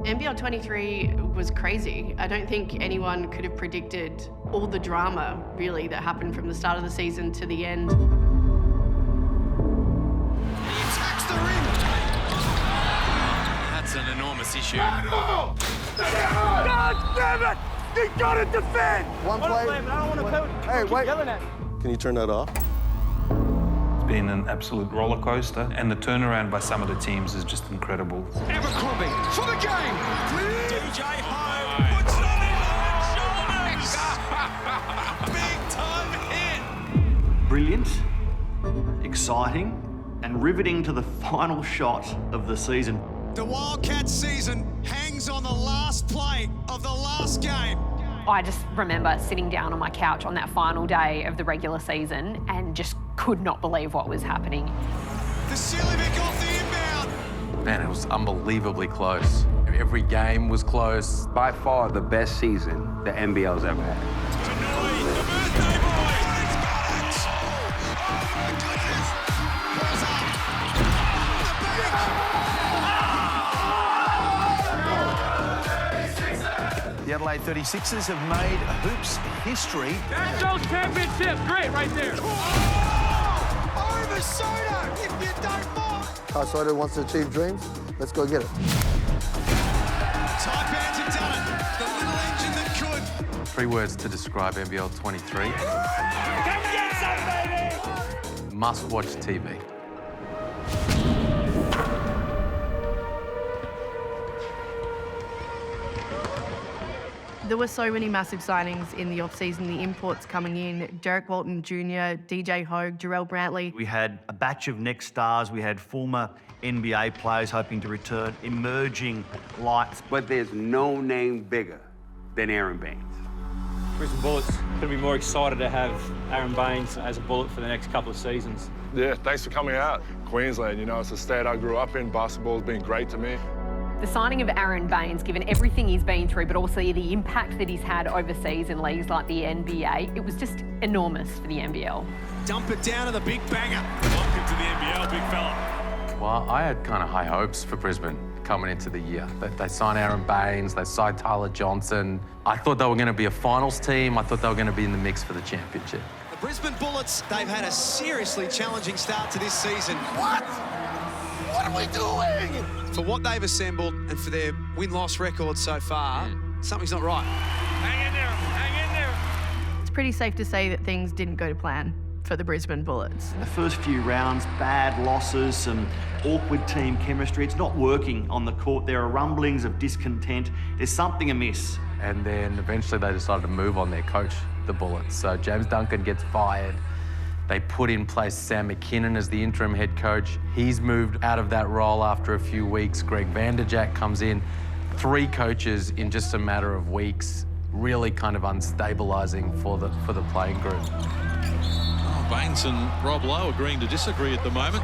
NBL 23 was crazy. I don't think anyone could have predicted all the drama, really, that happened from the start of the season to the end. He attacks the rim. That's an enormous issue. God damn it! You gotta defend! One play. I don't want to play. Hey, wait. Yelling at me. Can you turn that off? It's been an absolute roller coaster, and the turnaround by some of the teams is just incredible. Abercrombie for the game. DJ Ho puts it on his shoulders. Big time hit. Brilliant, exciting, and riveting to the final shot of the season. The Wildcats season hangs on the last play of the last game. I just remember sitting down on my couch on that final day of the regular season and just could not believe what was happening. The Silivic off the inbound. Man, it was unbelievably close. Every game was close. By far the best season the NBL's ever had. Tonight, the birthday boy. It's got it. Oh my goodness. Pulls up. The Adelaide 36ers have made hoops history. National championship, great right there. Oh, over Soda, if you don't mind. Soda wants to achieve dreams. Let's go get it. Taipans have done it. The little engine that could. 3 words to describe NBL 23. Come get some, baby! Must-watch TV. There were so many massive signings in the off-season, the imports coming in, Derek Walton Jr., DJ Hogue, Jarrell Brantley. We had a batch of next stars. We had former NBA players hoping to return, emerging lights. But there's no name bigger than Aaron Baines. Brisbane Bullets couldn't be more excited to have Aaron Baines as a Bullet for the next couple of seasons. Yeah, thanks for coming out. Queensland, you know, it's a state I grew up in. Basketball's been great to me. The signing of Aaron Baines, given everything he's been through, but also the impact that he's had overseas in leagues like the NBA, it was just enormous for the NBL. Dump it down to the big banger. Welcome to the NBL, big fella. Well, I had kind of high hopes for Brisbane coming into the year. They signed Aaron Baines, they signed Tyler Johnson. I thought they were going to be a finals team. I thought they were going to be in the mix for the championship. The Brisbane Bullets, they've had a seriously challenging start to this season. What? What are we doing? For what they've assembled and for their win-loss record so far, something's not right. Hang in there, hang in there. It's pretty safe to say that things didn't go to plan for the Brisbane Bullets. The first few rounds, bad losses, some awkward team chemistry. It's not working on the court. There are rumblings of discontent. There's something amiss. And then eventually they decided to move on their coach, the Bullets. So James Duncan gets fired. They put in place Sam McKinnon as the interim head coach. He's moved out of that role after a few weeks. Greg Vanderjack comes in. 3 coaches in just a matter of weeks, really kind of unstabilising for the playing group. Oh, Baines and Rob Lowe agreeing to disagree at the moment.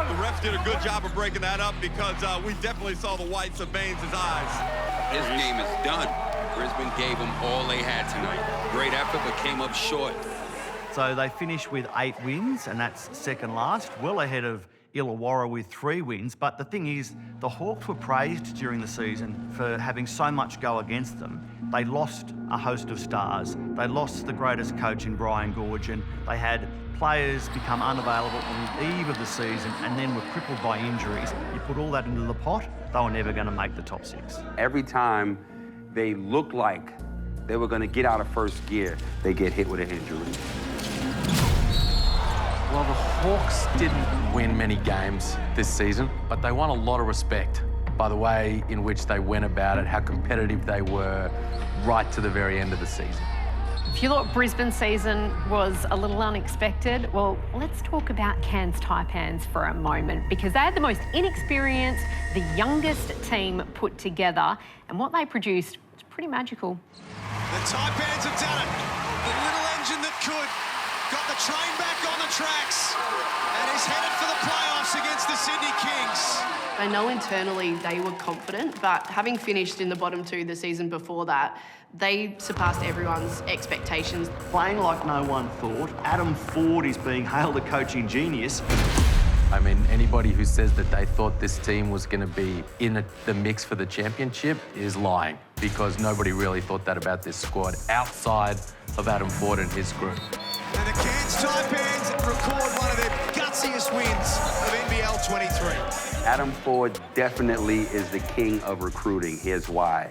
The refs did a good job of breaking that up because we definitely saw the whites of Baines' eyes. His game is done. Brisbane gave them all they had tonight. Great effort, but came up short. So they finished with 8 wins, and that's second last, well ahead of Illawarra with 3 wins. But the thing is, the Hawks were praised during the season for having so much go against them. They lost a host of stars. They lost the greatest coach in Brian Goorjian. They had players become unavailable on the eve of the season and then were crippled by injuries. You put all that into the pot, they were never going to make the top 6. Every time they looked like they were going to get out of first gear, they get hit with an injury. Well, the Hawks didn't win many games this season, but they won a lot of respect by the way in which they went about it, how competitive they were right to the very end of the season. If you thought Brisbane's season was a little unexpected, well, let's talk about Cairns Taipans for a moment, because they had the most inexperienced, the youngest team put together, and what they produced was pretty magical. The Taipans have done it. The little engine that could got the train back on the tracks and is headed for the playoffs against the Sydney Kings. I know internally they were confident, but having finished in the bottom two the season before that, they surpassed everyone's expectations. Playing like no one thought, Adam Ford is being hailed a coaching genius. I mean, anybody who says that they thought this team was going to be in the mix for the championship is lying, because nobody really thought that about this squad outside of Adam Ford and his group. And the Cairns Taipans record one of their gutsiest wins of NBL 23. Adam Ford definitely is the king of recruiting. Here's why.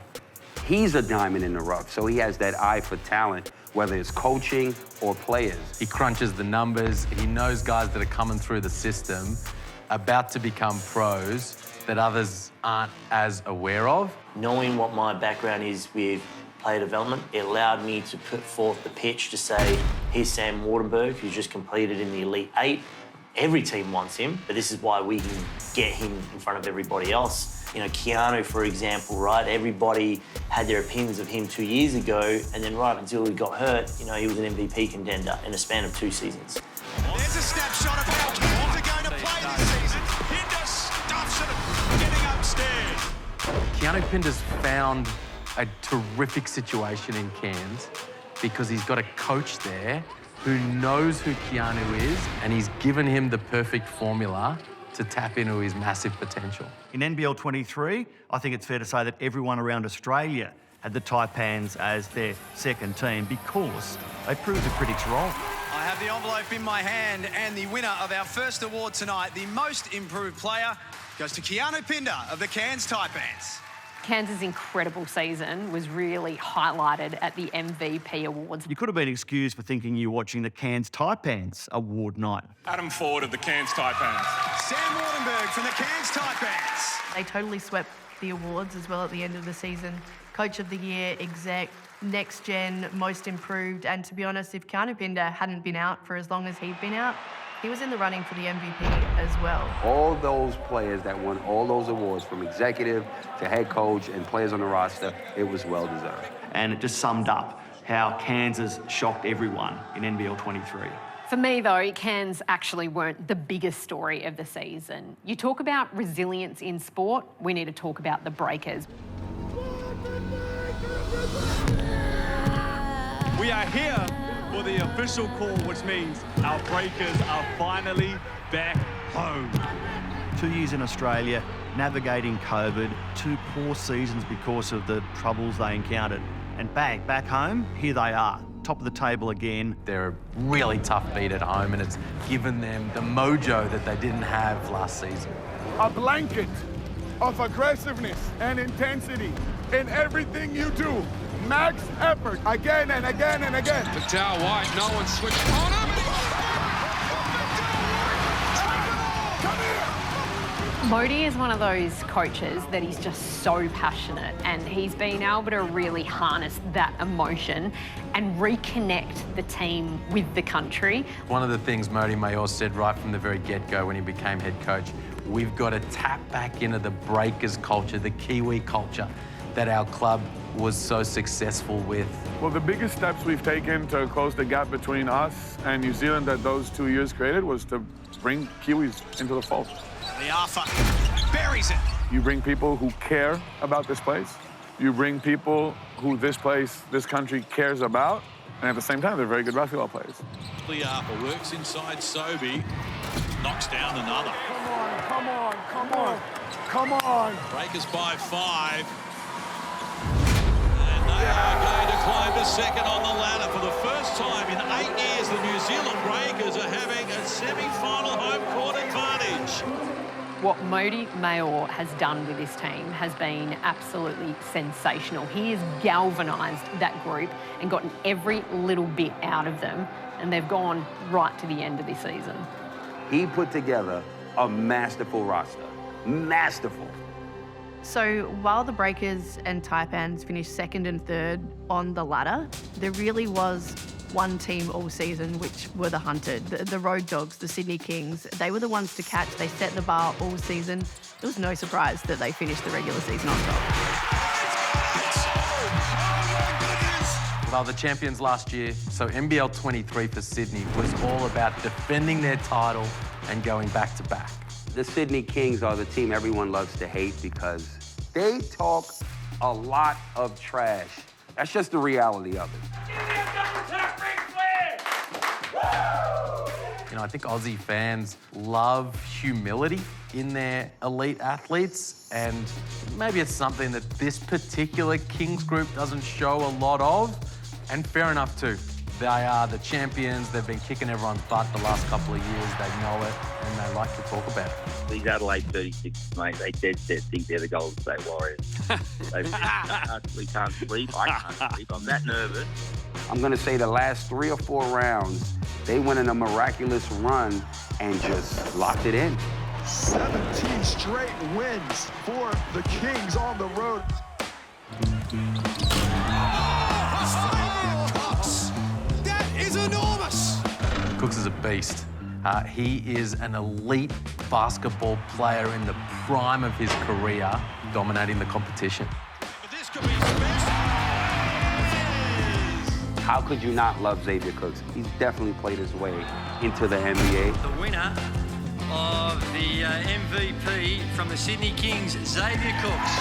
He's a diamond in the rough, so he has that eye for talent, whether it's coaching or players. He crunches the numbers. He knows guys that are coming through the system, about to become pros, that others aren't as aware of. Knowing what my background is with player development, it allowed me to put forth the pitch to say, here's Sam Wardenberg, who's just completed in the Elite 8. Every team wants him, but this is why we can get him in front of everybody else. You know, Keanu, for example, right? Everybody had their opinions of him 2 years ago, and then right up until he got hurt, you know, he was an MVP contender in a span of 2 seasons. There's a snapshot of how Cairns are going to play this season. Pinder stuffs it, getting upstairs. Keanu Pinder's found a terrific situation in Cairns because he's got a coach there who knows who Keanu is, and he's given him the perfect formula to tap into his massive potential. In NBL 23, I think it's fair to say that everyone around Australia had the Taipans as their second team because they proved the critics wrong. I have the envelope in my hand, and the winner of our first award tonight, the most improved player, goes to Keanu Pinder of the Cairns Taipans. Cairns' incredible season was really highlighted at the MVP Awards. You could have been excused for thinking you were watching the Cairns Taipans award night. Adam Ford of the Cairns Taipans. Sam Wardenberg from the Cairns Taipans. They totally swept the awards as well at the end of the season. Coach of the Year, Exec, Next Gen, Most Improved, and to be honest, if Keanu Pinder hadn't been out for as long as he'd been out, he was in the running for the MVP as well. All those players that won all those awards, from executive to head coach and players on the roster, it was well deserved. And it just summed up how Kansas shocked everyone in NBL 23. For me, though, Cairns actually weren't the biggest story of the season. You talk about resilience in sport, we need to talk about the Breakers. We are here for the official call, which means our Breakers are finally back home. 2 years in Australia, navigating COVID, 2 poor seasons because of the troubles they encountered. And bang, back home, here they are, top of the table again. They're a really tough beat at home, and it's given them the mojo that they didn't have last season. A blanket of aggressiveness and intensity in everything you do. Max effort, again and again and again. Patel White, no one switched on him. Modi is one of those coaches that he's just so passionate, and he's been able to really harness that emotion and reconnect the team with the country. One of the things Modi Mayor said right from the very get-go when he became head coach, we've got to tap back into the Breakers culture, the Kiwi culture that our club was so successful with. Well, the biggest steps we've taken to close the gap between us and New Zealand that those 2 years created was to bring Kiwis into the fold. The Alpha buries it. You bring people who care about this place. You bring people who this place, this country cares about. And at the same time, they're very good basketball players. Leapa works inside Sobey, knocks down another. Come on, come on, come on, come on. Breakers by 5. They are going to climb to second on the ladder. For the first time in 8 years, the New Zealand Breakers are having a semi-final home court advantage. What Modi Mayor has done with this team has been absolutely sensational. He has galvanised that group and gotten every little bit out of them, and they've gone right to the end of this season. He put together a masterful roster. Masterful. So while the Breakers and Taipans finished second and third on the ladder, there really was one team all season, which were the hunted, the Road Dogs, the Sydney Kings. They were the ones to catch. They set the bar all season. It was no surprise that they finished the regular season on top. Well, the champions last year, so NBL 23 for Sydney was all about defending their title and going back-to-back. The Sydney Kings are the team everyone loves to hate because they talk a lot of trash. That's just the reality of it. You know, I think Aussie fans love humility in their elite athletes, and maybe it's something that this particular Kings group doesn't show a lot of, and fair enough too. They are the champions. They've been kicking everyone's butt the last couple of years. They know it, and they like to talk about it. These Adelaide 36, mate, they dead set think they're the Golden State Warriors. They actually can't sleep. I can't sleep. I'm that nervous. I'm going to say the last 3 or 4 rounds, they went in a miraculous run and just locked it in. 17 straight wins for the Kings on the road. That is enormous. Cooks is a beast. He is an elite basketball player in the prime of his career, dominating the competition. This could be his best. How could you not love Xavier Cooks? He's definitely played his way into the NBA. The winner of the MVP from the Sydney Kings, Xavier Cooks.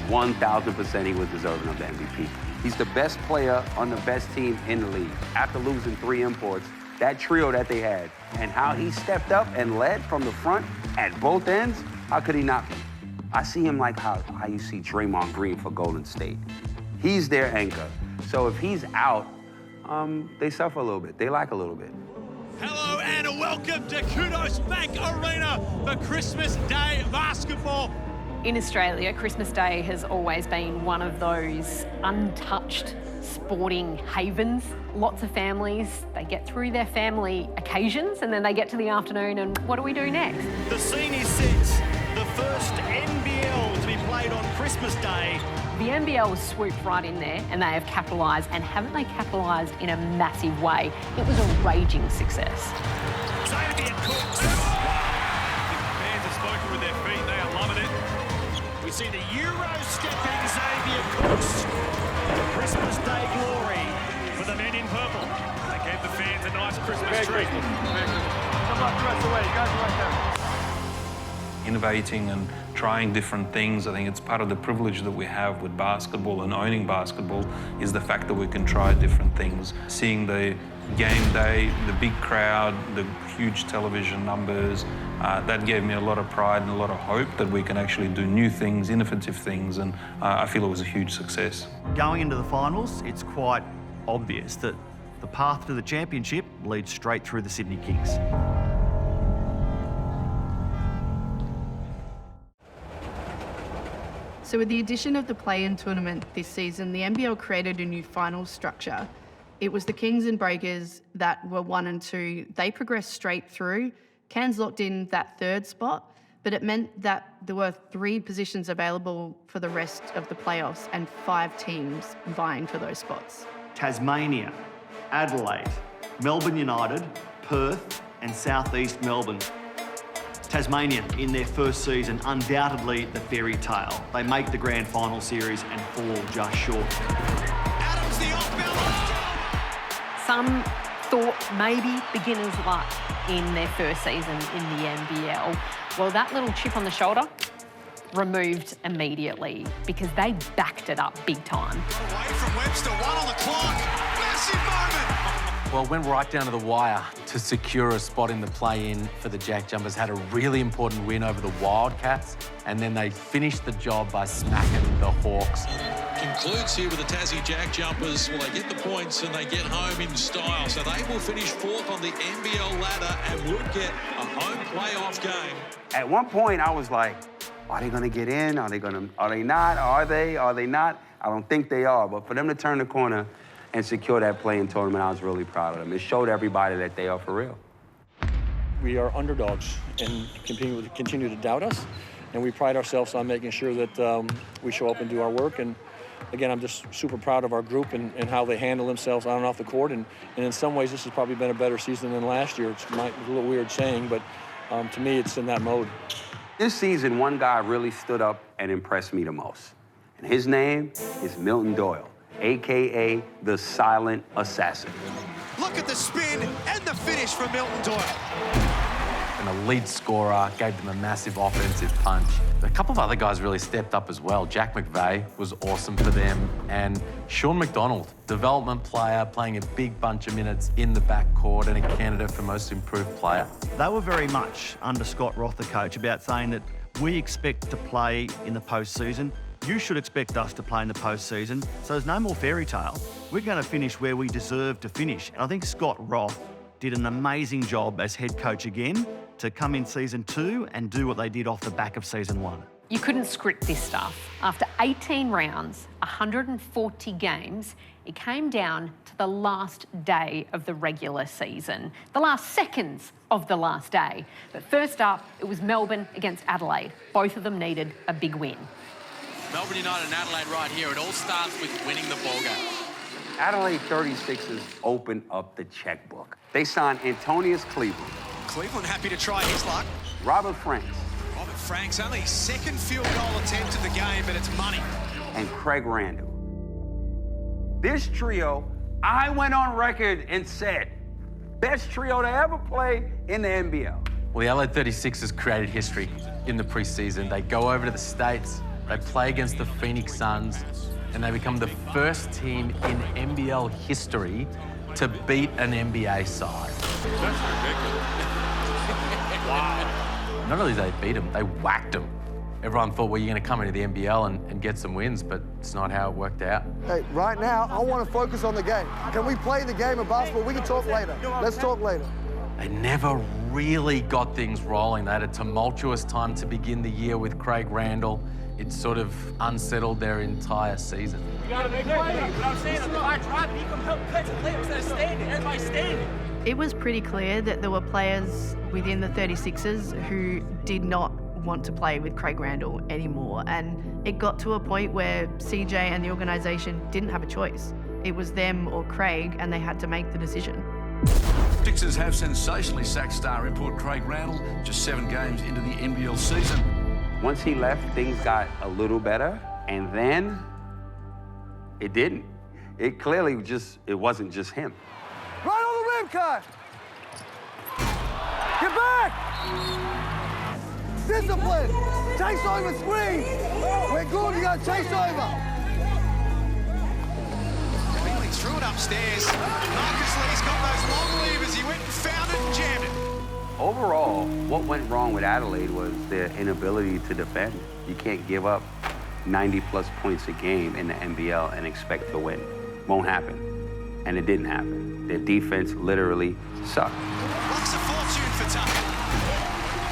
1,000% he was deserving of the MVP. He's the best player on the best team in the league. After losing 3 imports, that trio that they had, and how he stepped up and led from the front at both ends, how could he not be? I see him like how you see Draymond Green for Golden State. He's their anchor. So if he's out, they suffer a little bit. They lack a little bit. Hello and welcome to Kudos Bank Arena for Christmas Day basketball. In Australia, Christmas Day has always been one of those untouched sporting havens. Lots of families, they get through their family occasions and then they get to the afternoon and what do we do next? The scene is set. The first NBL to be played on Christmas Day. The NBL has swooped right in there and they have capitalised, and haven't they capitalised in a massive way? It was a raging success. Xavier Cooks. Fans have spoken with their feet, they are loving it. We see the Euro-stepping Xavier Cooks. Christmas Day glory for the men in purple. They gave the fans a nice Christmas treat. Come on, press away, guys, right there. Innovating and trying different things. I think it's part of the privilege that we have with basketball and owning basketball is the fact that we can try different things. Seeing the game day, the big crowd, the huge television numbers, that gave me a lot of pride and a lot of hope that we can actually do new things, innovative things, and I feel it was a huge success. Going into the finals, it's quite obvious that the path to the championship leads straight through the Sydney Kings. So with the addition of the play-in tournament this season, the NBL created a new finals structure. It was the Kings and Breakers that were 1 and 2. They progressed straight through. Cairns locked in that 3rd spot, but it meant that there were 3 positions available for the rest of the playoffs and 5 teams vying for those spots. Tasmania, Adelaide, Melbourne United, Perth and South East Melbourne. Tasmania, in their first season, undoubtedly the fairy tale. They make the grand final series and fall just short. Adams the off-balance. Some thought maybe beginner's luck in their first season in the NBL. Well, that little chip on the shoulder, removed immediately because they backed it up big time. Away from Webster, 1 on the clock. Massive moment. Well, went right down to the wire to secure a spot in the play-in for the JackJumpers. Had a really important win over the Wildcats, and then they finished the job by smacking the Hawks. Concludes here with the Tassie JackJumpers. Well, they get the points and they get home in style. So they will finish 4th on the NBL ladder and would get a home playoff game. At one point, I was like, are they going to get in? Are they not? Are they not? I don't think they are. But for them to turn the corner and secure that play-in tournament, I was really proud of them. It showed everybody that they are for real. We are underdogs and continue to doubt us, and we pride ourselves on making sure that we show up and do our work. And again, I'm just super proud of our group and how they handle themselves on and off the court. And in some ways, this has probably been a better season than last year. It's a little weird saying, but to me, it's in that mode. This season, one guy really stood up and impressed me the most. And his name is Milton Doyle. AKA the silent assassin. Look at the spin and the finish from Milton Doyle. An elite scorer, gave them a massive offensive punch. A couple of other guys really stepped up as well. Jack McVeigh was awesome for them, and Sean McDonald, development player, playing a big bunch of minutes in the backcourt and a candidate for most improved player. They were very much under Scott Roth, the coach, about saying that we expect to play in the postseason. You should expect us to play in the postseason, so there's no more fairy tale. We're going to finish where we deserve to finish. And I think Scott Roth did an amazing job as head coach again to come in season 2 and do what they did off the back of season 1. You couldn't script this stuff. After 18 rounds, 140 games, it came down to the last day of the regular season, the last seconds of the last day. But first up, it was Melbourne against Adelaide. Both of them needed a big win. Melbourne United and Adelaide right here. It all starts with winning the ball game. Adelaide 36ers opened up the checkbook. They signed Antonius Cleveland. Cleveland happy to try his luck. Robert Franks. Robert Franks, only second field goal attempt of the game, but it's money. And Craig Randall. This trio, I went on record and said, best trio to ever play in the NBL. Well, the Adelaide 36ers created history in the preseason. They go over to the States, they play against the Phoenix Suns, and they become the first team in NBL history to beat an NBA side. That's ridiculous. Wow. Not only did they beat them, they whacked them. Everyone thought, well, you're going to come into the NBL and get some wins, but it's not how it worked out. Hey, right now, I want to focus on the game. Can we play the game of basketball? We can talk later. Let's talk later. They never really got things rolling. They had a tumultuous time to begin the year with Craig Randall. It sort of unsettled their entire season. You got to make play. What I'm saying is, if I drop, you can help catch a player instead of standing. Everybody's standing. It was pretty clear that there were players within the 36ers who did not want to play with Craig Randall anymore. And it got to a point where CJ and the organisation didn't have a choice. It was them or Craig, and they had to make the decision. Sixers have sensationally sacked star import Craig Randall just 7 games into the NBL season. Once he left, things got a little better, and then it didn't. It clearly it wasn't just him. Right on the rim, Kai! Get back! Discipline! Chase over screen! We're good, you gotta chase over! Bailey threw it upstairs. Marcus Lee's got those long levers. He went and found it and jammed it. Overall, what went wrong with Adelaide was their inability to defend. You can't give up 90-plus points a game in the NBL and expect to win. Won't happen. And it didn't happen. Their defense literally sucked. Bucks a fortune for Tucker.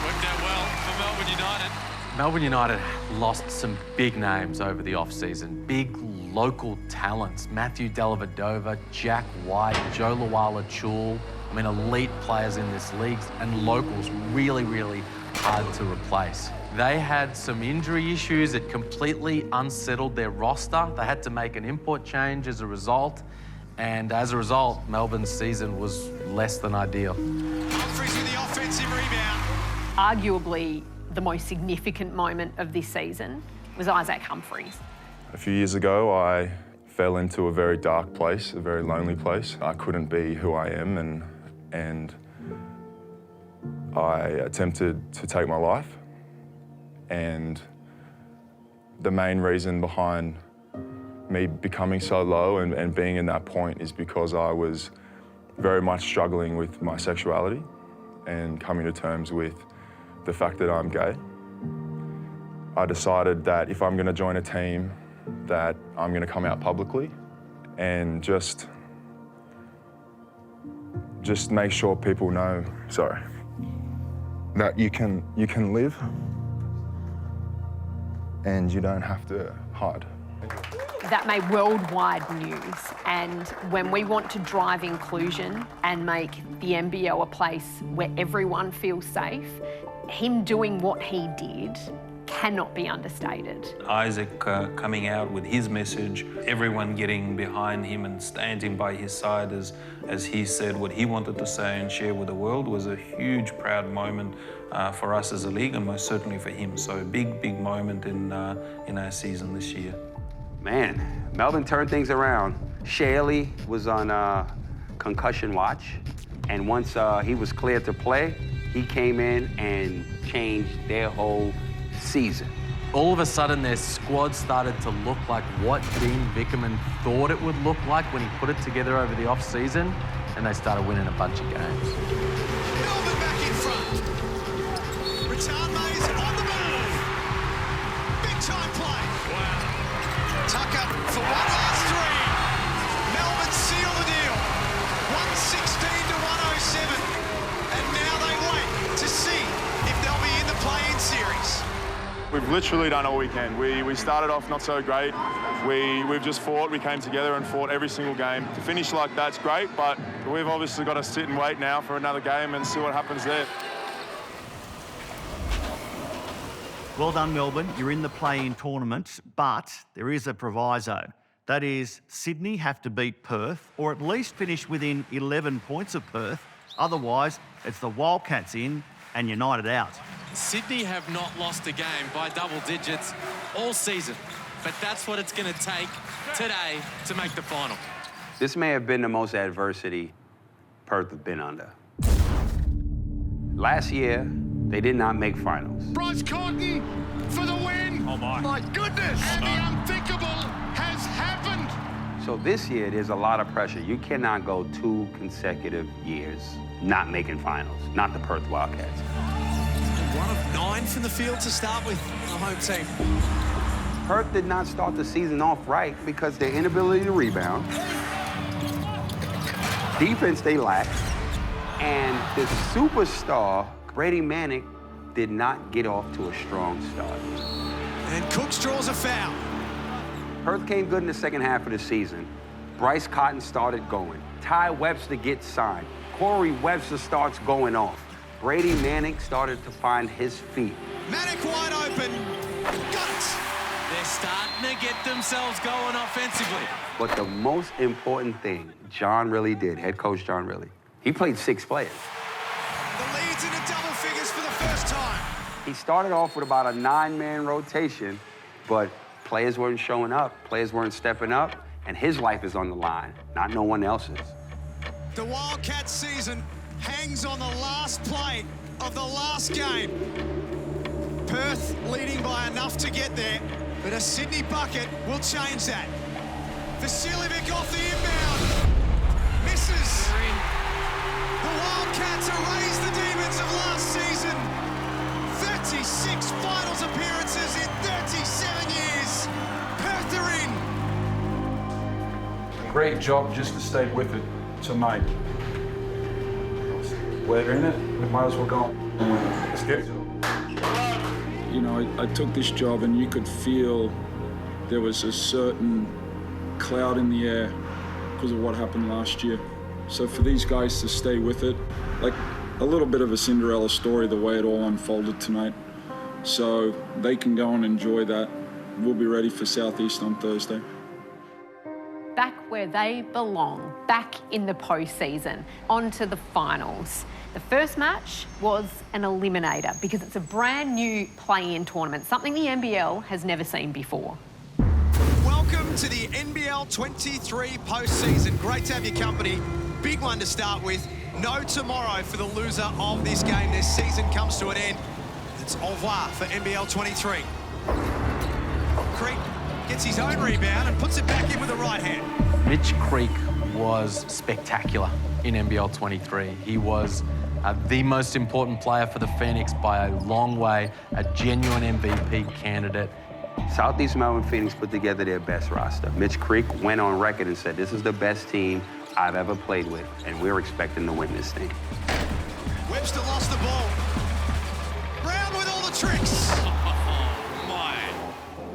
Worked out well for Melbourne United. Melbourne United lost some big names over the off-season. Big local talents. Matthew Dellavedova, Jack White, Joe Luala-Chul. I mean, elite players in this league, and locals really, really hard to replace. They had some injury issues that completely unsettled their roster. They had to make an import change as a result, and as a result, Melbourne's season was less than ideal. Humphries with the offensive rebound. Arguably, the most significant moment of this season was Isaac Humphries. A few years ago, I fell into a very dark place, a very lonely place. I couldn't be who I am, and I attempted to take my life. And the main reason behind me becoming so low and being in that point is because I was very much struggling with my sexuality and coming to terms with the fact that I'm gay. I decided that if I'm going to join a team, that I'm going to come out publicly and just make sure people know, that you can live and you don't have to hide. That made worldwide news, and when we want to drive inclusion and make the NBL a place where everyone feels safe, him doing what he did cannot be understated. Isaac coming out with his message, everyone getting behind him and standing by his side as he said what he wanted to say and share with the world was a huge, proud moment for us as a league and most certainly for him. So big, big moment in our season this year. Man, Melbourne turned things around. Shaley was on concussion watch, and once he was cleared to play, he came in and changed their whole season. All of a sudden, their squad started to look like what Dean Vickerman thought it would look like when he put it together over the off-season, and they started winning a bunch of games. Melbourne back in front. Return Mays on the move. Big time play. Wow. Tucker for one last three. Melbourne seal the deal. 116 to 107. And now they wait to see if they'll be in the play-in series. We've literally done all we can. We started off not so great. We've just fought. We came together and fought every single game. To finish like that's great, but we've obviously got to sit and wait now for another game and see what happens there. Well done, Melbourne. You're in the play-in tournament, but there is a proviso. That is, Sydney have to beat Perth, or at least finish within 11 points of Perth. Otherwise, it's the Wildcats in and United out. Sydney have not lost a game by double digits all season, but that's what it's going to take today to make the final. This may have been the most adversity Perth have been under. Last year, they did not make finals. Bryce Cotton for the win. Oh, my goodness. And the unthinkable has happened. So this year, there's a lot of pressure. You cannot go 2 consecutive years not making finals, not the Perth Wildcats. 1 of 9 from the field to start with, the home team. Perth did not start the season off right because their inability to rebound, defense they lacked, and the superstar, Brady Manick, did not get off to a strong start. And Cooks draws a foul. Perth came good in the second half of the season. Bryce Cotton started going. Ty Webster gets signed. Corey Webster starts going off. Brady Manick started to find his feet. Manick wide open. Got it. They're starting to get themselves going offensively. But the most important thing John Rillie did, head coach John Rillie, he played 6 players. The lead's into double figures for the first time. He started off with about a 9-man rotation, but players weren't showing up, players weren't stepping up, and his life is on the line, not no one else's. The Wildcats season hangs on the last play of the last game. Perth leading by enough to get there, but a Sydney bucket will change that. Vasiljevic off the inbound. Misses. The Wildcats erase the demons of last season. 36 finals appearances in 37 years. Perth are in. Great job just to stay with it tonight. We're in it, we might as well go and win it. Let's get it. You know, I took this job and you could feel there was a certain cloud in the air because of what happened last year. So for these guys to stay with it, like a little bit of a Cinderella story, the way it all unfolded tonight. So they can go and enjoy that. We'll be ready for Southeast on Thursday. Back where they belong, back in the postseason, on to the finals. The first match was an eliminator because it's a brand new play-in tournament, something the NBL has never seen before. Welcome to the NBL 23 postseason. Great to have your company. Big one to start with. No tomorrow for the loser of this game. Their season comes to an end. It's au revoir for NBL 23. Creek gets his own rebound and puts it back in with the right hand. Mitch Creek was spectacular in NBL 23. He was the most important player for the Phoenix by a long way, a genuine MVP candidate. Southeast Melbourne Phoenix put together their best roster. Mitch Creek went on record and said, this is the best team I've ever played with, and we're expecting to win this thing. Webster lost the ball. Brown with all the tricks.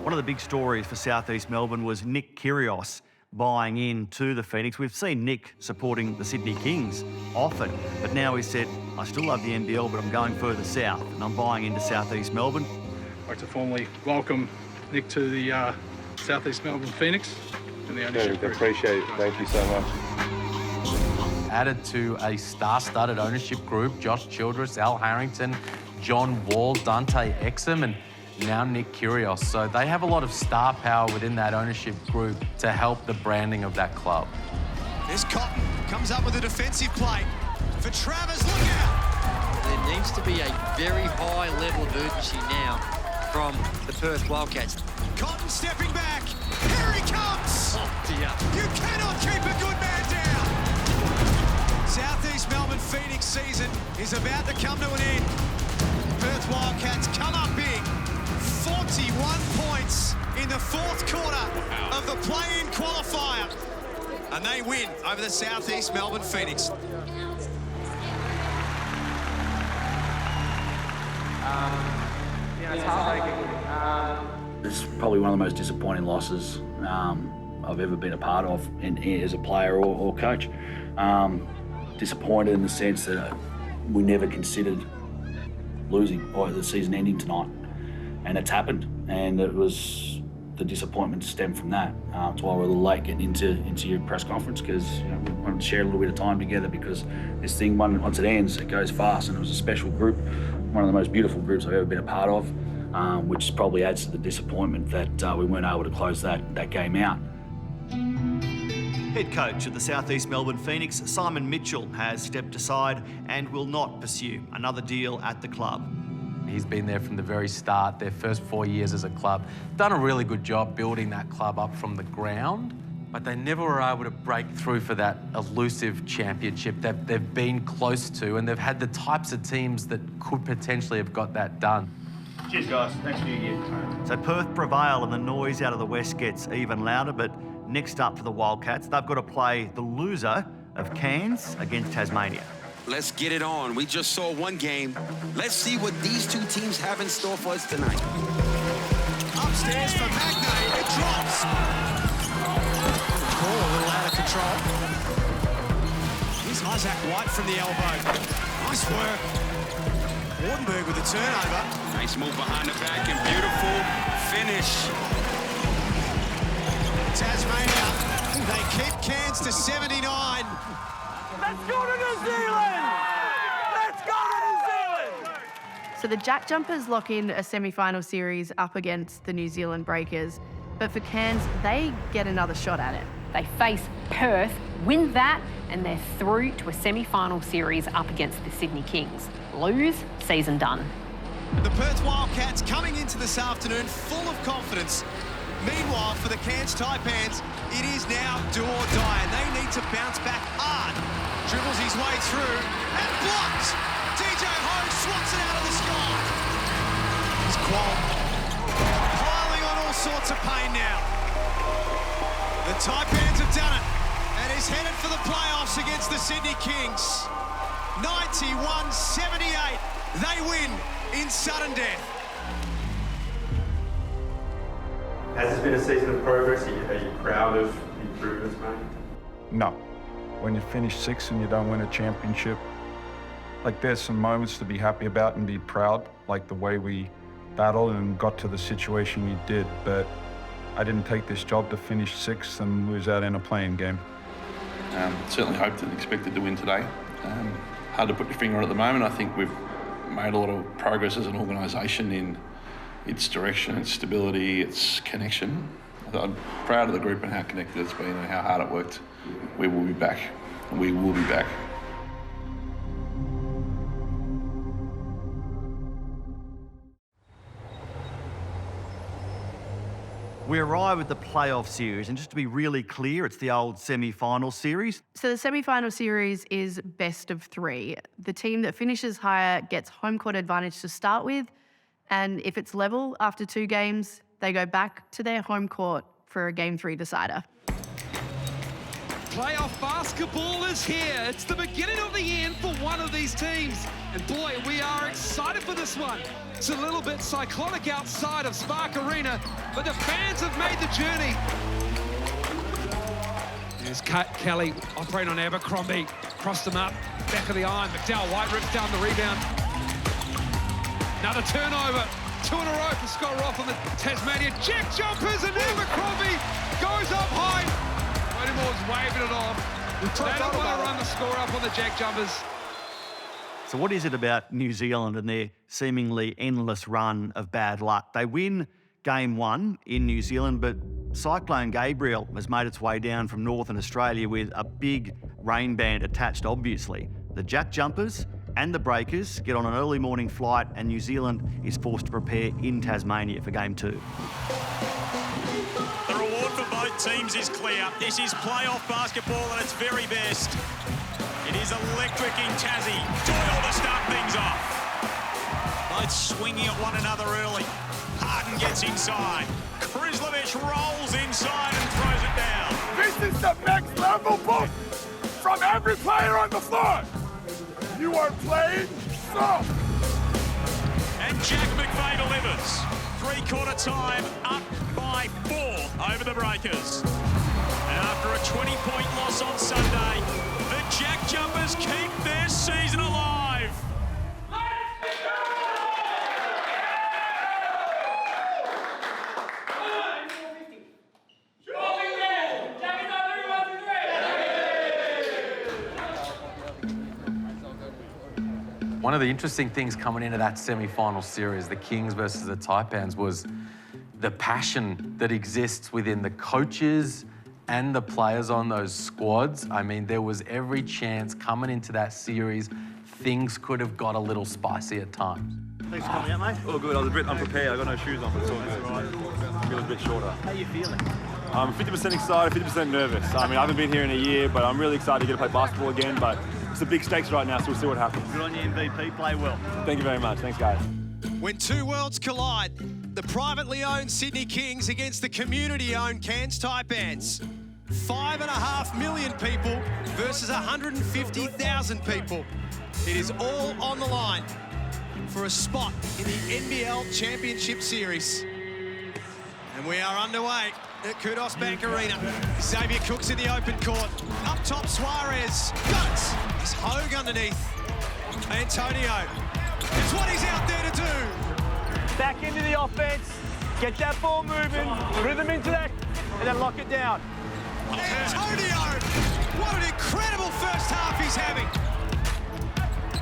One of the big stories for Southeast Melbourne was Nick Kyrgios buying into the Phoenix. We've seen Nick supporting the Sydney Kings often, but now he said, I still love the NBL, but I'm going further south, and I'm buying into Southeast Melbourne. I'd like to formally welcome Nick to the Southeast Melbourne Phoenix and the ownership group. Appreciate it. Thank you so much. Added to a star-studded ownership group, Josh Childress, Al Harrington, John Wall, Dante Exum, and now Nick Kyrgios. So they have a lot of star power within that ownership group to help the branding of that club. There's Cotton, comes up with a defensive play. For Travers, look out! There needs to be a very high level of urgency now from the Perth Wildcats. Cotton stepping back. Here he comes! Oh, dear. You cannot keep a good man down! Southeast Melbourne Phoenix season is about to come to an end. Perth Wildcats come up big. 41 points in the fourth quarter of the play-in qualifier. And they win over the Southeast Melbourne Phoenix. It's heartbreaking. It's probably one of the most disappointing losses I've ever been a part of as a player or coach. Disappointed in the sense that we never considered losing or the season ending tonight, and it's happened, and it was the disappointment stemmed from that. That's why we're a little late getting into your press conference, because we wanted to share a little bit of time together, because this thing, once it ends, it goes fast, and it was a special group, one of the most beautiful groups I've ever been a part of, which probably adds to the disappointment that we weren't able to close that game out. Head coach of the Southeast Melbourne Phoenix, Simon Mitchell, has stepped aside and will not pursue another deal at the club. He's been there from the very start, their first 4 years as a club. Done a really good job building that club up from the ground, but they never were able to break through for that elusive championship that they've been close to, and they've had the types of teams that could potentially have got that done. Cheers, guys. Thanks for your year. So Perth prevail and the noise out of the west gets even louder, but next up for the Wildcats, they've got to play the loser of Cairns against Tasmania. Let's get it on. We just saw one game. Let's see what these two teams have in store for us tonight. Upstairs for Magnay, it drops. Ball a little out of control. Here's Isaac White from the elbow. Nice work. Wardenberg with the turnover. Nice move behind the back and beautiful finish. Tasmania, they keep Cairns to 79. Let's go to New Zealand! Let's go to New Zealand! So the JackJumpers lock in a semi-final series up against the New Zealand Breakers, but for Cairns, they get another shot at it. They face Perth, win that, and they're through to a semi-final series up against the Sydney Kings. Lose, season done. The Perth Wildcats coming into this afternoon full of confidence. Meanwhile, for the Cairns Taipans, it is now do or die, and they need to bounce back hard. Dribbles his way through, and blocked! DJ Ho swats it out of the sky. It's Qual piling on all sorts of pain now. The Taipans have done it, and is headed for the playoffs against the Sydney Kings. 91-78, they win in sudden death. Has this been a season of progress? Are you proud of improvements, mate? No. When you finish sixth and you don't win a championship, like there's some moments to be happy about and be proud, like the way we battled and got to the situation we did, but I didn't take this job to finish sixth and lose out in a playing game. Certainly hoped and expected to win today. Hard to put your finger on at the moment. I think we've made a lot of progress as an organisation in its direction, its stability, its connection. I'm proud of the group and how connected it's been and how hard it worked. We will be back. We will be back. We arrive at the playoff series, and just to be really clear, it's the old semi-final series. So the semi-final series is best of three. The team that finishes higher gets home court advantage to start with, and if it's level after 2 games, they go back to their home court for a Game 3 decider. Playoff basketball is here. It's the beginning of the end for one of these teams. And boy, we are excited for this one. It's a little bit cyclonic outside of Spark Arena, but the fans have made the journey. There's Kelly operating on Abercrombie. Crossed them up, back of the iron. McDowell White rips down the rebound. Another turnover. 2 in a row for Scott Roth on the Tasmania JackJumpers, and Abercrombie goes up high. Whittemore's waving it off. They don't want to run the score up on the JackJumpers. So what is it about New Zealand and their seemingly endless run of bad luck? They win Game 1 in New Zealand, but Cyclone Gabriel has made its way down from Northern Australia with a big rain band attached, obviously. The JackJumpers and the Breakers get on an early morning flight, and New Zealand is forced to prepare in Tasmania for Game 2. The reward for both teams is clear. This is playoff basketball at its very best. It is electric in Tassie. Doyle to start things off. Both swinging at one another early. Harden gets inside. Krislovich rolls inside and throws it down. This is the next level push from every player on the floor. You are playing soft. And Jack McVeigh delivers. Three-quarter time, up by 4 over the Breakers. And after a 20-point loss on Sunday, the JackJumpers keep their season alive. One of the interesting things coming into that semi-final series, the Kings versus the Taipans, was the passion that exists within the coaches and the players on those squads. I mean, there was every chance coming into that series, things could have got a little spicy at times. Thanks for coming out, mate. All good. I was a bit unprepared. I got no shoes on, but it's all good. Right. I feel a bit shorter. How are you feeling? I'm 50% excited, 50% nervous. I mean, I haven't been here in a year, but I'm really excited to get to play basketball again. But it's a big stakes right now, so we'll see what happens. Good on you, MVP. Play well. Thank you very much. Thanks, guys. When two worlds collide, the privately owned Sydney Kings against the community-owned Cairns Taipans. 5.5 million people versus 150,000 people. It is all on the line for a spot in the NBL Championship Series. And we are underway at Kudos Bank Arena. Xavier Cook's in the open court. Up top, Suarez. Got it. It's Hogue underneath. Antonio. It's what he's out there to do. Back into the offense. Get that ball moving. Rhythm into that. And then lock it down. Antonio. What an incredible first half he's having.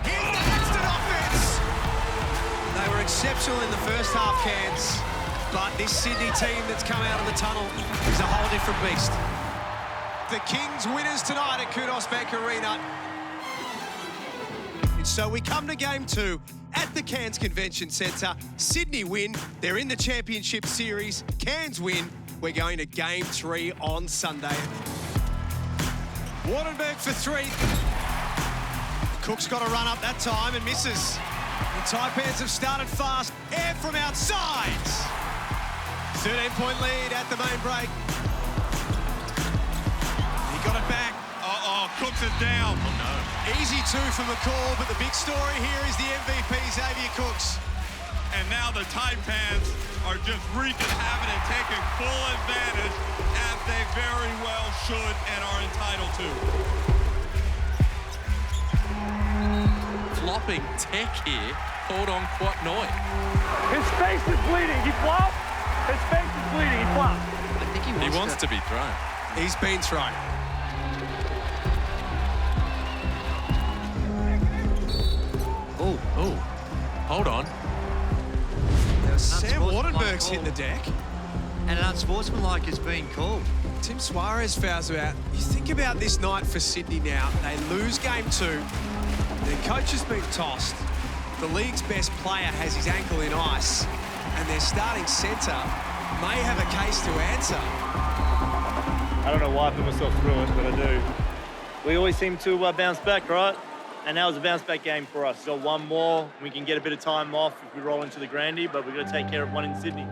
Here's the instant offense. They were exceptional in the first half, Cairns. But this Sydney team that's come out of the tunnel is a whole different beast. The Kings winners tonight at Kudos Bank Arena. And so we come to Game 2 at the Cairns Convention Centre. Sydney win. They're in the Championship Series. Cairns win. We're going to Game 3 on Sunday. Wardenberg for 3. Cook's got a run up that time and misses. The Taipans have started fast. Air from outside. 13-point lead at the main break. He got it back. Cooks it down. Oh, no. Easy 2 for McCall, but the big story here is the MVP, Xavier Cooks. And now the Taipans are just wreaking havoc and taking full advantage, as they very well should and are entitled to. Flopping tech here, called on Quatnoy. His face is bleeding. He flopped. His face is bleeding. He flopped. I think he wants to be thrown. He's been thrown. Oh, hold on. Now Sam Wardenberg's hit the deck. And unsportsmanlike has been called. Tim Suarez fouls out. You think about this night for Sydney now. They lose Game 2. Their coach has been tossed. The league's best player has his ankle in ice. And their starting centre may have a case to answer. I don't know why I put myself through it, but I do. We always seem to bounce back, right? And that was a bounce-back game for us. Got one more. We can get a bit of time off if we roll into the Grandy, but we've got to take care of one in Sydney.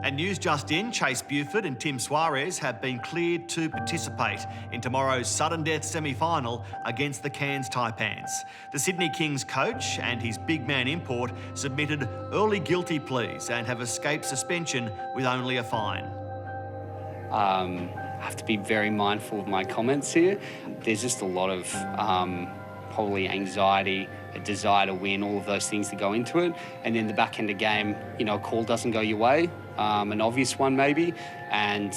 And news just in, Chase Buford and Tim Suarez have been cleared to participate in tomorrow's sudden death semi-final against the Cairns Taipans. The Sydney Kings coach and his big man import submitted early guilty pleas and have escaped suspension with only a fine. I have to be very mindful of my comments here. There's just a lot of probably anxiety, a desire to win, all of those things that go into it. And then the back end of game, a call doesn't go your way, an obvious one maybe, and,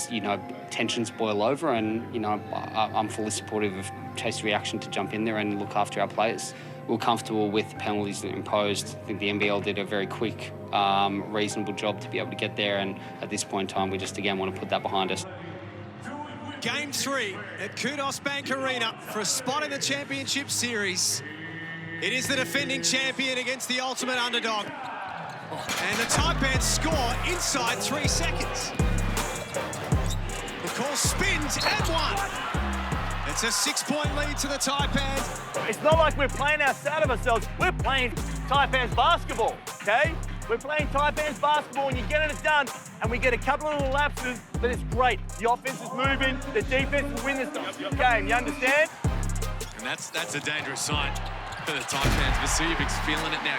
tensions boil over. And, I'm fully supportive of Chase's reaction to jump in there and look after our players. we were comfortable with the penalties that were imposed. I think the NBL did a very quick, reasonable job to be able to get there, and at this point in time, we just again want to put that behind us. Game 3 at Kudos Bank Arena for a spot in the Championship Series. It is the defending champion against the ultimate underdog. And the Taipans score inside 3 seconds. The call spins and 1. It's a 6-point lead to the Taipans. It's not like we're playing outside of ourselves. We're playing Taipans basketball, okay? We're playing Taipans basketball and you're getting it done, and we get a couple of little lapses, but it's great. The offense is moving, the defense will win this game, you understand? And that's a dangerous sign for the Taipans. Vasilievic's feeling it now.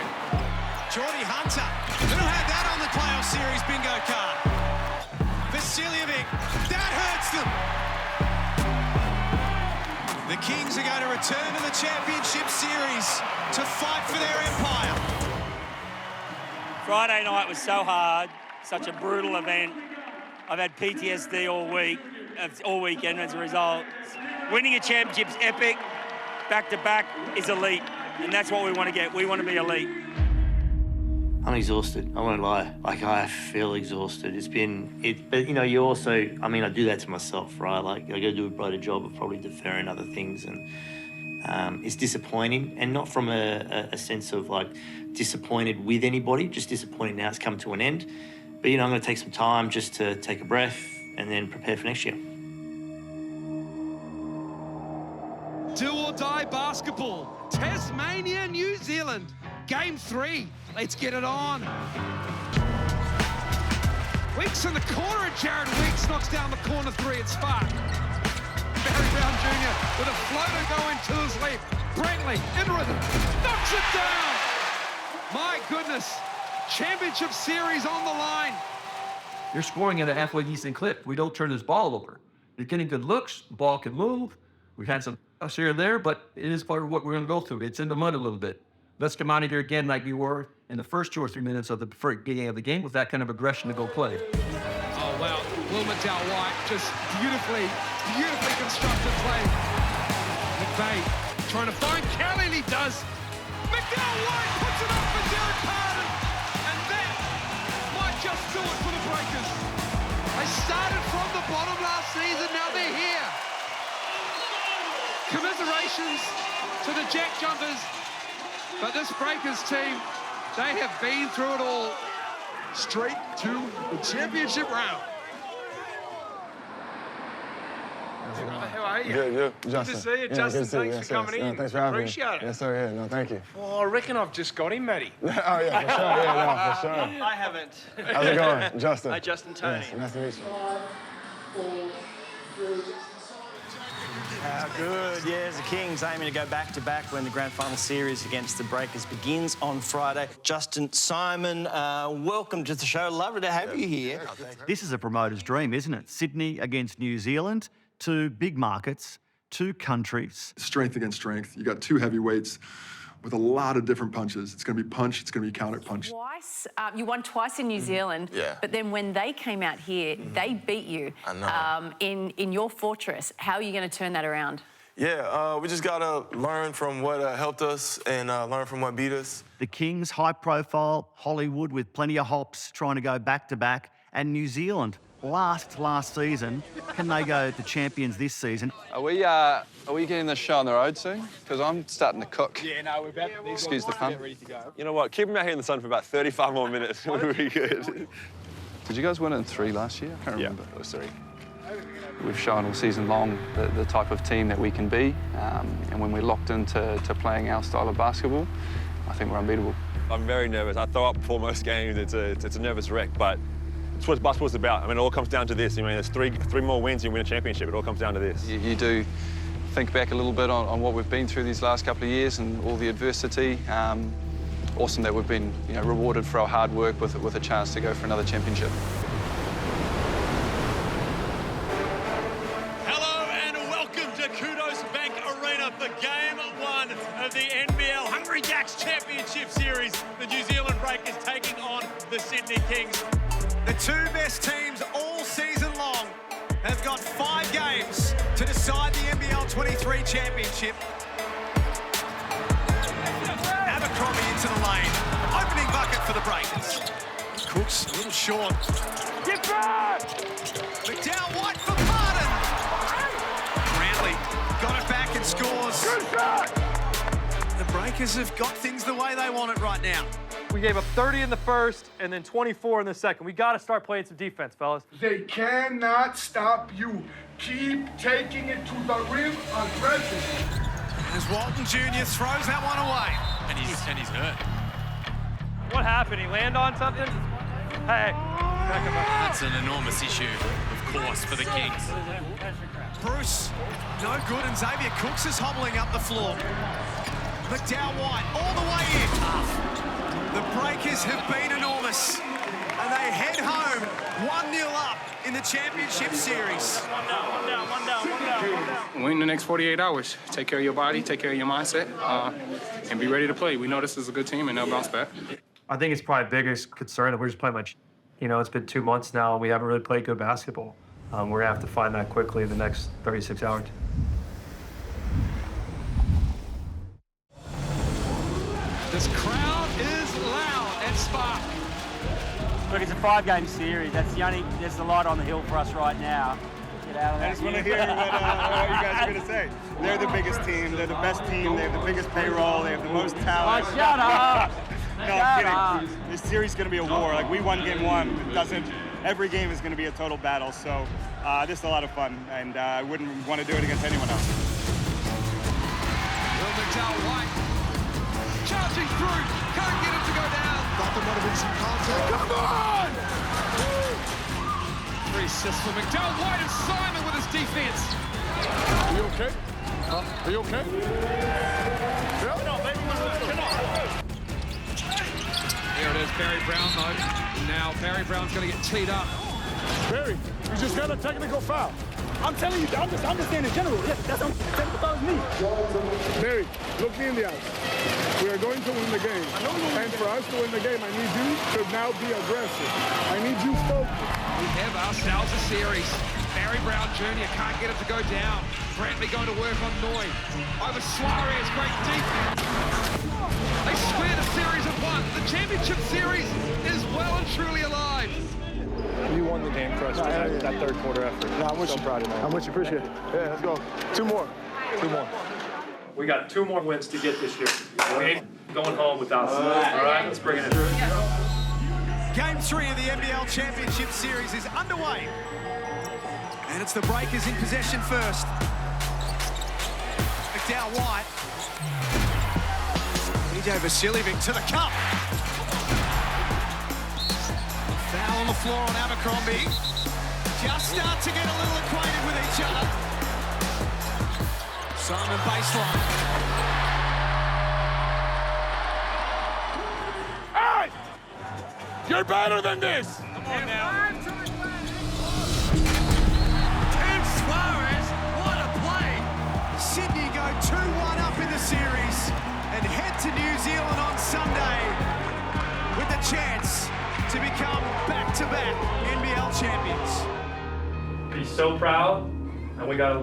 Geordie Hunter, who had that on the playoff series bingo card. Vasiljevic, that hurts them. The Kings are going to return to the Championship Series to fight for their empire. Friday night was so hard, such a brutal event. I've had PTSD all weekend as a result. Winning a championship's epic, back-to-back is elite, and that's what we want to get. We want to be elite. I'm exhausted. I won't lie. Like, I feel exhausted. But you know, you also, I mean, I do that to myself, right? Like, I got to do a better job of probably deferring other things, and it's disappointing, and not from a sense of like disappointed with anybody, just disappointed now it's come to an end. But you know, I'm going to take some time just to take a breath and then prepare for next year. Do or die basketball. Tasmania, New Zealand. Game 3. Let's get it on. Weeks in the corner, and Jared Weeks knocks down the corner 3. It's Spark. Barry Brown Jr. with a floater going to his left. Brantley in rhythm. Knocks it down. My goodness. Championship Series on the line. You're scoring at a halfway decent clip. We don't turn this ball over. You're getting good looks. The ball can move. We've had some us here and there, but it is part of what we're going to go through. It's in the mud a little bit. Let's come out here again like we were in the first 2 or 3 minutes of the beginning of the game with that kind of aggression to go play. Oh, wow. Will McDowell White just beautifully constructed play. McVeigh trying to find Kelly, and he does. McDowell White puts it up for Derek Pardon, and that might just do it for the Breakers. They started from the bottom last season, now they're here. Commiserations to the JackJumpers, but this Breakers team, they have been through it all. Straight to the championship round. How are you? Good, Good Justin. to see you, Yeah, Justin. good to see you. Thanks for coming in. No, thanks for having Appreciate me. it. Yes, sir. Yeah, no, thank you. Well, I reckon I've just got him, Matty. Oh, yeah, for sure. Yeah, no, for sure. I haven't. How's it going, Justin? Hi, Justin. Tony. Yes, nice to meet you. How good. Yeah, the Kings aiming to go back-to-back when the grand final series against the Breakers begins on Friday. Justin Simon, welcome to the show. Lovely to have you here. This is a promoter's dream, isn't it? Sydney against New Zealand, 2 big markets, 2 countries. Strength against strength. You got 2 heavyweights with a lot of different punches. It's going to be punch, it's going to be counter punch. Twice, you won twice in New Zealand, but then when they came out here, they beat you in your fortress. How are you going to turn that around? Yeah, we just got to learn from what helped us and learn from what beat us. The Kings, high profile, Hollywood with plenty of hops trying to go back-to-back, and New Zealand, last season. Can they go to champions this season? Are we getting this show on the road soon? Because I'm starting to cook. Yeah, no, we're about to. Excuse the pun. Ready to go. You know what? Keep them out here in the sun for about 35 more minutes. We'll be good. Did you guys win it in 3 last year? I can't remember. Yeah, it was 3. We've shown all season long the type of team that we can be, and when we're locked into playing our style of basketball, I think we're unbeatable. I'm very nervous. I throw up before most games. It's a nervous wreck, but it's what basketball's about. I mean, it all comes down to this. I mean, there's three more wins, you win a championship. It all comes down to this. You do think back a little bit on what we've been through these last couple of years and all the adversity. Awesome that we've been rewarded for our hard work with a chance to go for another championship. Hello and welcome to Kudos Bank Arena for Game 1 of the NBL Hungry Jacks Championship Series. The New Zealand Breakers taking on the Sydney Kings. The 2 best teams all season long have got 5 games to decide the NBL 23 championship. into the lane. Opening bucket for the Breakers. Cooks a little short. Get back! McDowell White for Pardon. Brantley got it back and scores. Good shot! The Breakers have got things the way they want it right now. We gave up 30 in the first and then 24 in the second. We got to start playing some defense, fellas. They cannot stop you. Keep taking it to the rim aggressive. As Walton Jr. throws that one away. And he's hurt. What happened? He landed on something? Hey, back him up. That's an enormous issue, of course, for the Kings. Bruce, no good, and Xavier Cooks is hobbling up the floor. McDowell White all the way in. The Breakers have been enormous, and they head home 1-0 up in the championship series. One down. Win the next 48 hours. Take care of your body, take care of your mindset, and be ready to play. We know this is a good team, and they'll bounce back. I think it's probably the biggest concern that we're just playing much. You know, it's been 2 months now, and we haven't really played good basketball. We're going to have to find that quickly in the next 36 hours. This crowd is loud at Spark. Look, it's a 5-game series. That's the light on the hill for us right now. Get out of that. I just want to hear what you guys are going to say. They're the biggest team. They're the best team. They have the biggest payroll. They have the most talent. Oh, shut up! No, I'm kidding. This series is going to be a war. Like, we won game one. It doesn't. Every game is going to be a total battle. So this is a lot of fun, and I wouldn't want to do it against anyone else. Will McDowell White charging through, can't get it to go down. Thought there might have been some contact. Come on! 3 assists for McDowell White and Simon with his defense. Are you okay? Are you okay? Yeah. Here it is, Barry Brown though. Now Barry Brown's going to get teed up. Barry, you just got a technical foul. I'm telling you, I'm just saying in general. Yes, that's technical foul is me. Barry, look me in the eyes. We are going to win the game. And for us to win the game, I need you to now be aggressive. I need you focused. We have ourselves a series. Barry Brown Jr. can't get it to go down. Brantley going to work on Noy. Over Suarez, great defense. They squared a series of 1. The championship series is well and truly alive. You won the game for us with that third quarter effort. No, I'm with you. Proud of you. I'm with you. Appreciate it. Yeah, let's go. 2 more. 2 more. We got 2 more wins to get this year. We ain't going home without some. All right, let's bring it in. Game 3 of the NBL Championship Series is underway. And it's the Breakers in possession first. McDowell White. DJ Vasiljevic to the cup. Foul on the floor on Abercrombie. Just start to get a little acquainted with each other. Simon baseline. Hey! You're better than this! Come on now. Suarez, what a play! Sydney go 2-1 up in the series and head to New Zealand on Sunday with the chance to become back-to-back NBL champions. Be so proud, and we gotta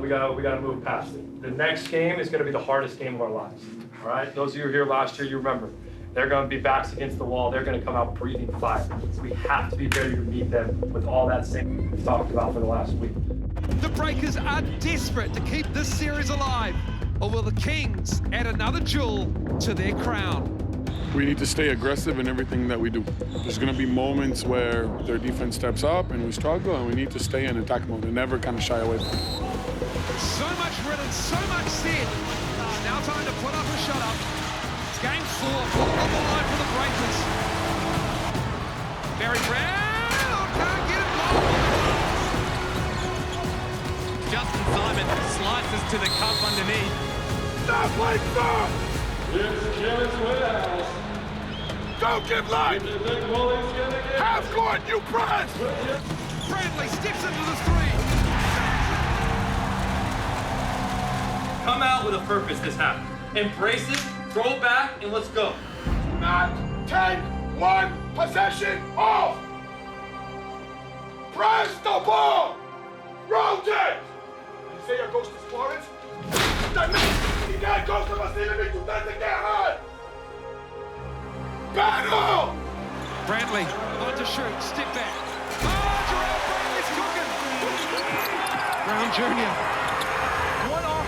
move past it. The next game is gonna be the hardest game of our lives. All right, those of you who were here last year, you remember. They're gonna be backs against the wall. They're gonna come out breathing fire. So we have to be ready to meet them with all that same we've talked about for the last week. The Breakers are desperate to keep this series alive, or will the Kings add another jewel to their crown? We need to stay aggressive in everything that we do. There's going to be moments where their defense steps up and we struggle, and we need to stay in attack mode and never kind of shy away from it. So much written, so much said. Now time to put up or shut up. Game 4, all on the line for the Breakers. Barry Brown can't get it long. Justin Simon slices to the cup underneath. Stop like that! Don't give life! Half court, you press! Brantley steps into the 3. Come out with a purpose this half. Embrace it, throw it back, and let's go. Not take 1 possession off! Press the ball! Rotate! Isaiah goes to Suarez. The next guy goes to Vasiljevic to touch the guy hard! battle! Brantley on to shoot, step back. Oh, Jarrell Brantley's cooking! Brown Jr. One off.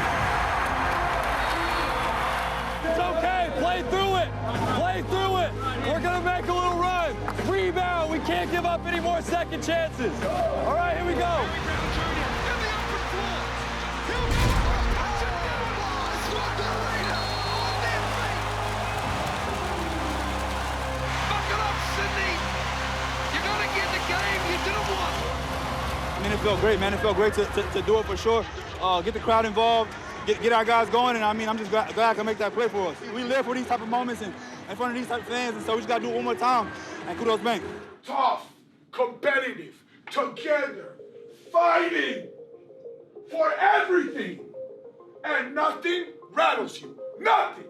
It's okay, play through it. Play through it. We're gonna make a little run. Rebound, we can't give up any more second chances. All right, here we go. I mean, it felt great, man. It felt great to do it for sure. Get the crowd involved, get our guys going, and I mean, I'm just glad I can make that play for us. We live for these type of moments and in front of these type of fans, and so we just got to do it one more time. And kudos, man. Tough, competitive, together, fighting for everything, and nothing rattles you. Nothing.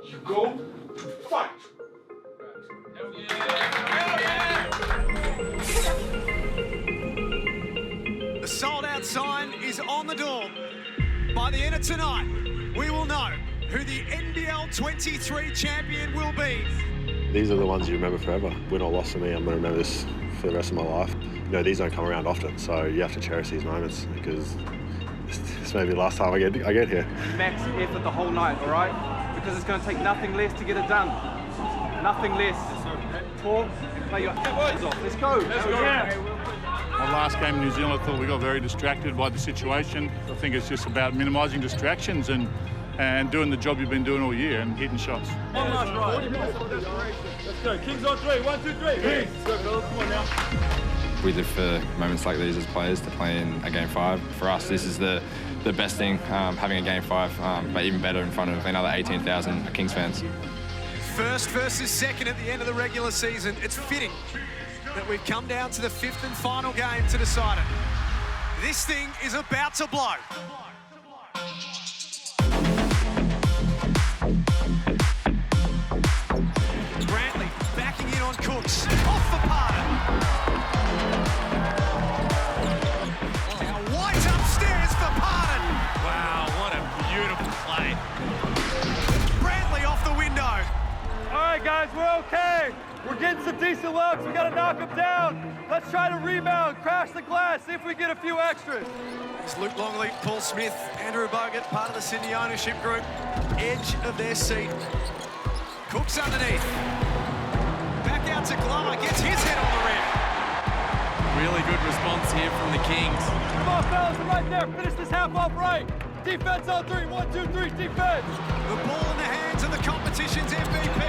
You go to fight. The sold-out sign is on the door. By the end of tonight, we will know who the NBL 23 champion will be. These are the ones you remember forever. Win or loss for me, I'm going to remember this for the rest of my life. You know, these don't come around often, so you have to cherish these moments because this may be the last time I get here. Max effort the whole night, all right? Because it's going to take nothing less to get it done. Nothing less. Talk and play your eyes off. Let's go. Let's go. My last game in New Zealand, I thought we got very distracted by the situation. I think it's just about minimising distractions and doing the job you've been doing all year and hitting shots. One last ride. Let's go. Kings on three. 1, 2, 3. Let's go, fellas. Come on now. We live for moments like these as players to play in a Game 5. For us, this is the best thing, having a Game 5, but even better in front of another 18,000 Kings fans. First versus second at the end of the regular season. It's fitting that we've come down to the fifth and final game to decide it. This thing is about to blow. Brantley backing in on Cooks. Off the Parton. Now White upstairs for Parton. Wow, what a beautiful play. Brantley off the window. All right, guys, we're okay. We're getting some decent looks. We got to knock them down. Let's try to rebound, crash the glass, see if we get a few extras. It's Luke Longley, Paul Smith, Andrew Bogut, part of the Sydney ownership group. Edge of their seat. Cooks underneath. Back out to Glover, gets his head on the rim. Really good response here from the Kings. Come on, fellas, we're right there. Finish this half off right. Defense on 3. 1, 2, 3, defense. The ball in the hands of the competition's MVP.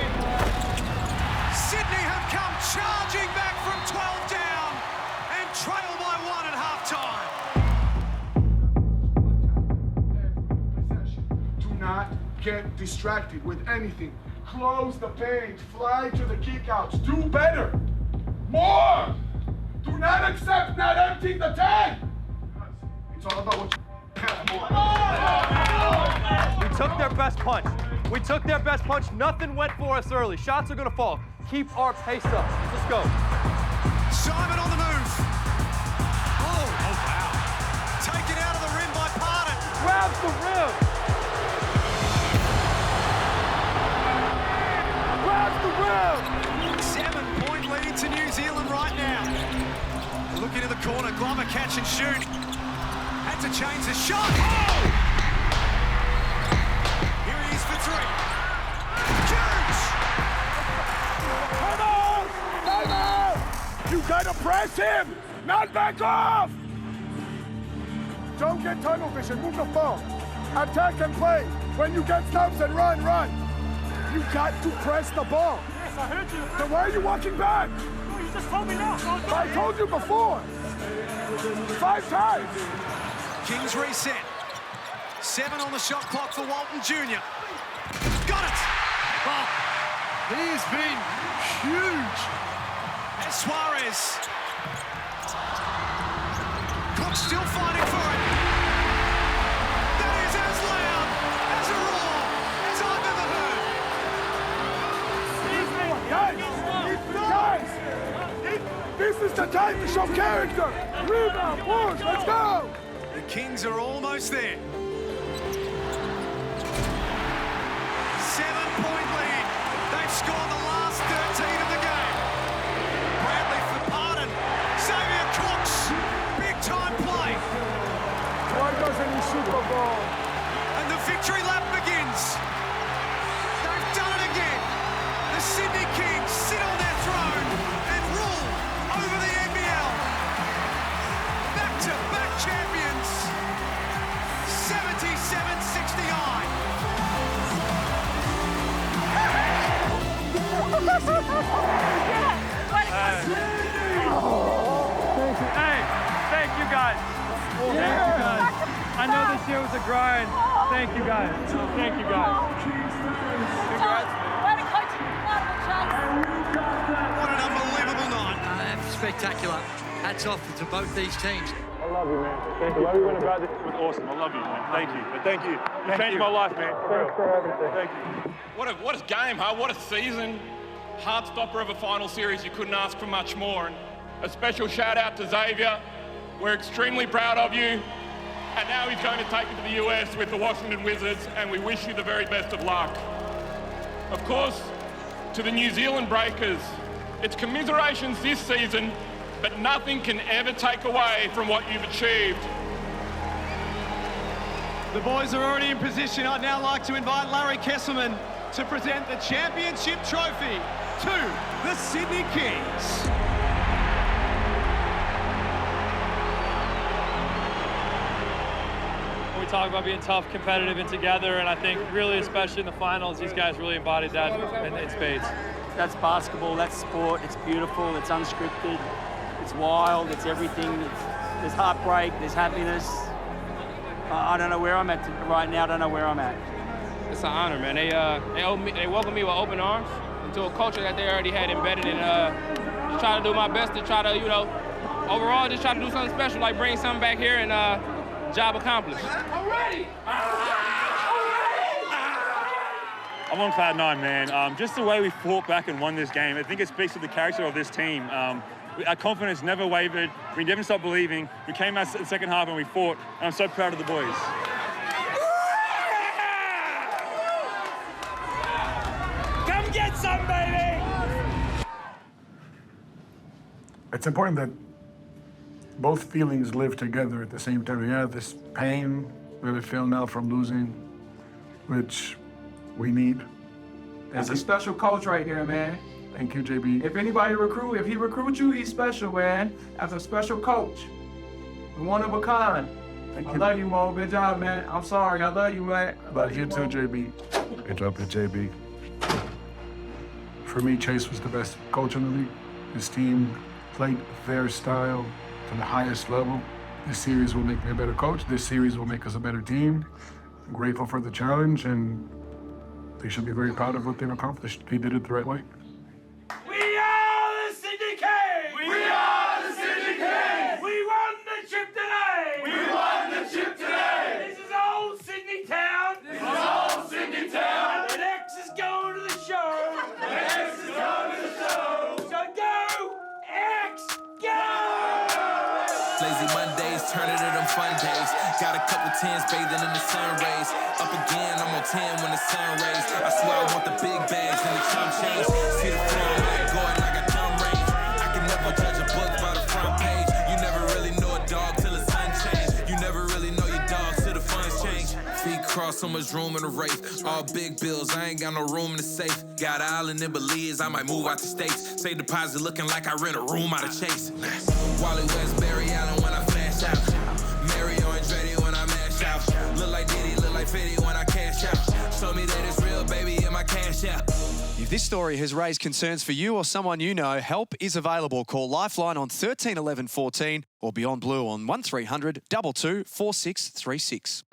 Sydney have come charging back from 12 down and trail by 1 at halftime. Do not get distracted with anything. Close the paint, fly to the kickouts, do better, more. Do not accept not emptying the tank. It's all about what you have more. We took their best punch. We took their best punch. Nothing went for us early. Shots are going to fall. Keep our pace up. Let's go. Simon on the move. Oh, wow. Taken out of the rim by Parton. Grabs the rim. Grabs the rim. 7-point lead to New Zealand right now. Look into the corner. Glover catch and shoot. Had to change the shot. Oh! Here he is for 3. Huge! Come on! Time out! You gotta press him! Not back off! Don't get tunnel vision, move the ball. Attack and play. When you get stops and run. You got to press the ball. Yes, I heard you. Then why are you walking back? No, you just told me now. I told you before. 5 times. Kings reset. 7 on the shot clock for Walton Jr. Got it! Oh, he's been huge. And Suarez. Cook's still fighting for it. That is as loud as a roar as I've ever heard. Guys, this is the time to show character. Rebound, push, let's go. The Kings are almost there. 7-point lead. They've scored the last 30. Thank you guys. Thank you guys. I know this year was a grind. Thank you guys. Thank you guys. Congrats. What an unbelievable night. Spectacular. Hats off to both these teams. I love you, man. Thank you. The way we went about this was awesome. I love you, man. Thank you. But thank you. You changed my life, man. Thanks for everything. Thank you. What a game, huh? What a season. Heartstopper of a final series. You couldn't ask for much more. And a special shout out to Xavier. We're extremely proud of you. And now he's going to take it to the US with the Washington Wizards, and we wish you the very best of luck. Of course, to the New Zealand Breakers, it's commiserations this season, but nothing can ever take away from what you've achieved. The boys are already in position. I'd now like to invite Larry Kesselman to present the championship trophy to the Sydney Kings. We talk about being tough, competitive, and together, and I think really, especially in the finals, these guys really embodied that in spades. That's basketball, that's sport, it's beautiful, it's unscripted, it's wild, it's everything. There's heartbreak, there's happiness. I don't know where I'm at right now, I don't know where I'm at. It's an honor, man. They welcomed me with open arms into a culture that they already had embedded in. Just try to do my best to try to, overall just try to do something special, like bring something back here and job accomplished. I'm ready! I'm on cloud nine, man. Just the way we fought back and won this game, I think it speaks to the character of this team. Our confidence never wavered. We never stopped believing. We came out the second half and we fought, and I'm so proud of the boys. Come get some, baby! It's important that both feelings live together at the same time. We have this pain that we feel now from losing, which we need. That's a special coach right there, man. Thank you, JB. If he recruits you, he's special, man. That's a special coach. One of a kind. I love you, Mo. Good job, man. I'm sorry. I love you, man. Love you too, JB. Good job, JB. For me, Chase was the best coach in the league. His team played their style to the highest level. This series will make me a better coach. This series will make us a better team. I'm grateful for the challenge, and they should be very proud of what they've accomplished. They did it the right way. We are the Sydney Kings! We are the Sydney Kings! We won the chip today! We won the chip today! This is old Sydney town! This is old Sydney town! And X is going to the show! X is going to the show! So go, X, go! Lazy Mondays, turn it to them fun days. Got a couple tens bathing in the sun rays. Up again, I'm on 10 when the sun rays. I swear I want the big bags and the chump change. See the floor, I'm like going like a thumb range. I can never judge a book by the front page. You never really know a dog till it's unchanged. You never really know your dog till the funds change. Feet cross, so much room in the race. All big bills, I ain't got no room in the safe. Got an island in Belize, I might move out the States. Say deposit looking like I rent a room out of Chase. Wally West, Barry Allen when I flash out. Mario Andretti when I mash out. Look like Diddy, look like 50 when I cash out. Show me that it's real, baby, in my cash out. If this story has raised concerns for you or someone you know, help is available. Call Lifeline on 13 11 14 or Beyond Blue on 1300 22 4636.